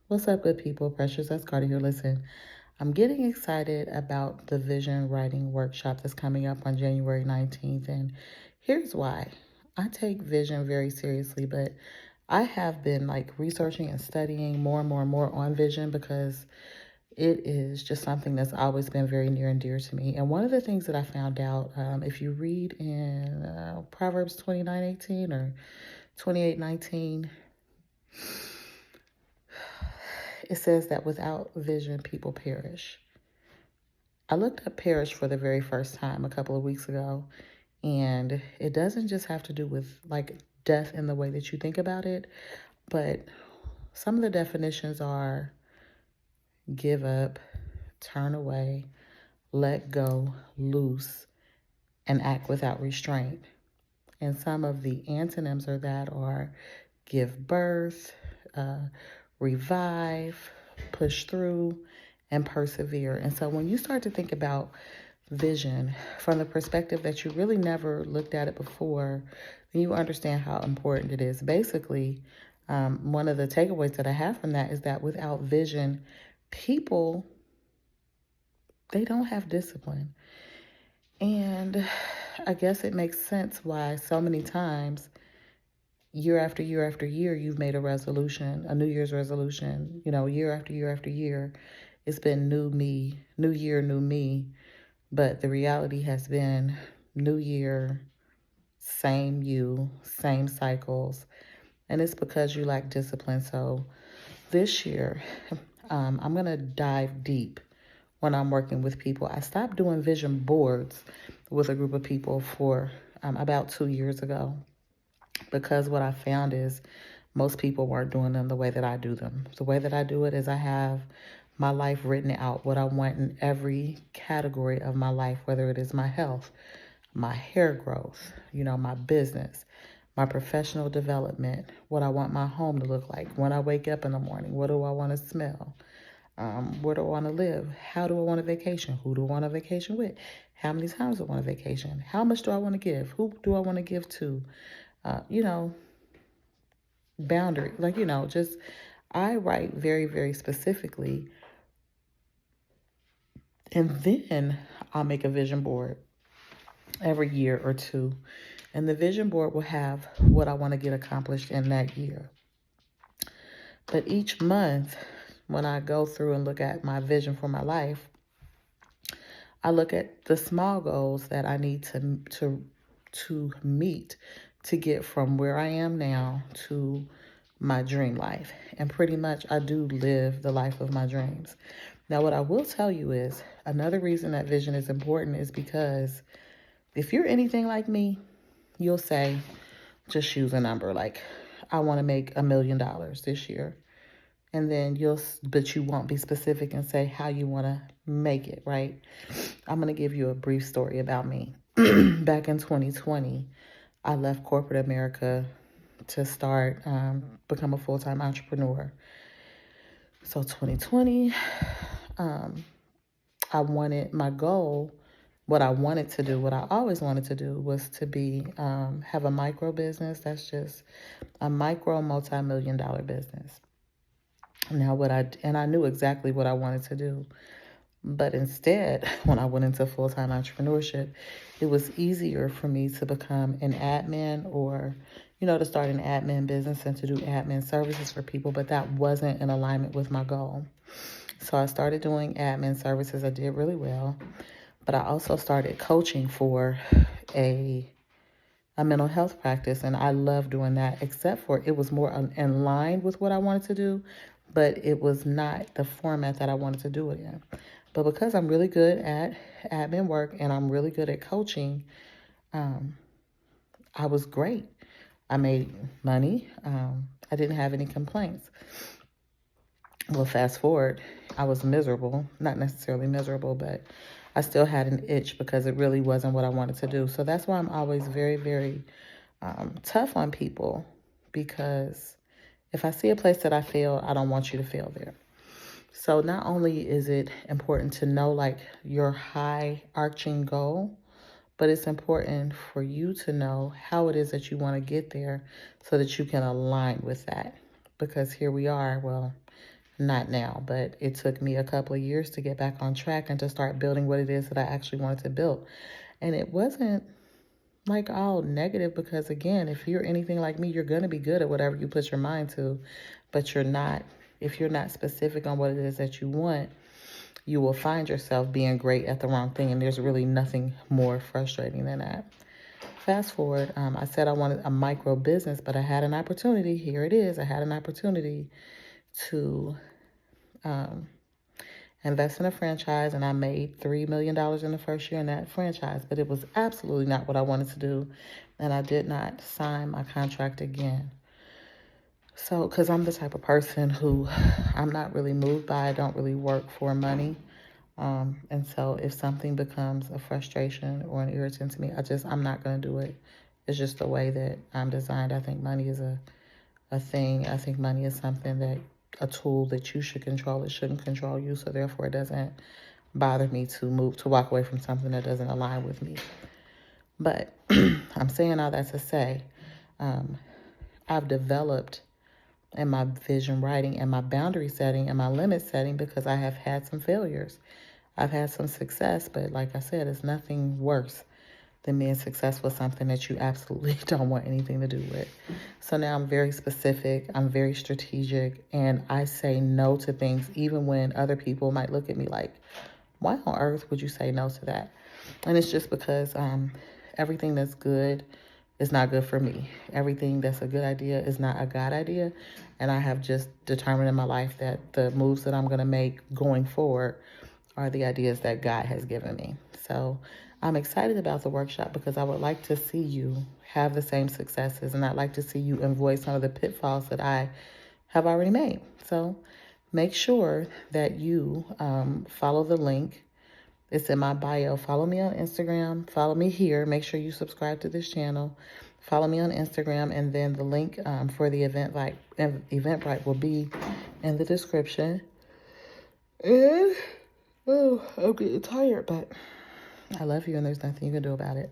What's up, good people? Precious, that's Carter here. Listen, I'm getting excited about the vision writing workshop that's coming up on January 19th. And here's why. I take vision very seriously, but I have been researching and studying more and more and more on vision because it is just something that's always been very near and dear to me. And one of the things that I found out, if you read in Proverbs 29:18 or 28:19, it says that without vision, people perish. I looked up perish for the very first time a couple of weeks ago, and it doesn't just have to do with death in the way that you think about it, but some of the definitions are give up, turn away, let go, loose, and act without restraint. And some of the antonyms of that are give birth, uh, revive, push through, and persevere. And so when you start to think about vision from the perspective that you really never looked at it before, then you understand how important it is. Basically, one of the takeaways that I have from that is that without vision, people, they don't have discipline. And I guess it makes sense why so many times, year after year after year, you've made a resolution, a New Year's resolution, year after year after year. It's been new me, new year, new me. But the reality has been new year, same you, same cycles. And it's because you lack discipline. So this year, I'm going to dive deep when I'm working with people. I stopped doing vision boards with a group of people for about 2 years ago, because what I found is most people weren't doing them the way that I do them. The way that I do it is I have my life written out, what I want in every category of my life, whether it is my health, my hair growth, my business, my professional development, what I want my home to look like. When I wake up in the morning, what do I want to smell? Where do I want to live? How do I want a vacation? Who do I want a vacation with? How many times do I want a vacation? How much do I want to give? Who do I want to give to? Boundary. Just I write very, very specifically, and then I'll make a vision board every year or two. And the vision board will have what I want to get accomplished in that year. But each month, when I go through and look at my vision for my life, I look at the small goals that I need to meet to get from where I am now to my dream life. And pretty much I do live the life of my dreams. Now, what I will tell you is another reason that vision is important is because if you're anything like me, you'll say, just choose a number. Like, I want to make $1 million this year. And then but you won't be specific and say how you want to make it, right? I'm going to give you a brief story about me. Back in 2020, I left corporate America to start, become a full-time entrepreneur. So 2020, I wanted my goal, what I wanted to do, what I always wanted to do was to be, have a micro business. That's just a micro multi-million-dollar business. Now, I knew exactly what I wanted to do. But instead, when I went into full-time entrepreneurship, it was easier for me to become an admin or, to start an admin business and to do admin services for people. But that wasn't in alignment with my goal. So I started doing admin services. I did really well. But I also started coaching for a mental health practice. And I love doing that, except for it was more in line with what I wanted to do, but it was not the format that I wanted to do it in. But because I'm really good at admin work and I'm really good at coaching, I was great. I made money. I didn't have any complaints. Well, fast forward, I was miserable. Not necessarily miserable, but I still had an itch because it really wasn't what I wanted to do. So that's why I'm always very, very tough on people, because if I see a place that I fail, I don't want you to fail there. So not only is it important to know your high arching goal, but it's important for you to know how it is that you want to get there so that you can align with that. Because here we are, well, not now, but it took me a couple of years to get back on track and to start building what it is that I actually wanted to build. And it wasn't like all negative, because again, if you're anything like me, you're going to be good at whatever you put your mind to, but you're not, if you're not specific on what it is that you want, you will find yourself being great at the wrong thing. And there's really nothing more frustrating than that. Fast forward, I said I wanted a micro business, but I had an opportunity. Here it is. I had an opportunity to um, invest in a franchise, and I made $3 million in the first year in that franchise, but it was absolutely not what I wanted to do, and I did not sign my contract again. So, because I'm the type of person who I'm not really moved by, I don't really work for money. And so if something becomes a frustration or an irritant to me, I'm not going to do it. It's just the way that I'm designed. I think money is a thing. I think money is something that, a tool that you should control. It shouldn't control you. So therefore it doesn't bother me to walk away from something that doesn't align with me. But I'm saying all that to say, I've developed in my vision writing and my boundary setting and my limit setting because I have had some failures. I've had some success, but like I said, it's nothing worse than being successful with something that you absolutely don't want anything to do with. So now I'm very specific, I'm very strategic, and I say no to things even when other people might look at me like, why on earth would you say no to that? And it's just because everything that's good is not good for me. Everything that's a good idea is not a God idea. And I have just determined in my life that the moves that I'm going to make going forward are the ideas that God has given me. So I'm excited about the workshop because I would like to see you have the same successes, and I'd like to see you avoid some of the pitfalls that I have already made. So make sure that you follow the link. It's in my bio. Follow me on Instagram. Follow me here. Make sure you subscribe to this channel. Follow me on Instagram, and then the link for the Eventbrite will be in the description. And I'm getting tired, but I love you, and there's nothing you can do about it.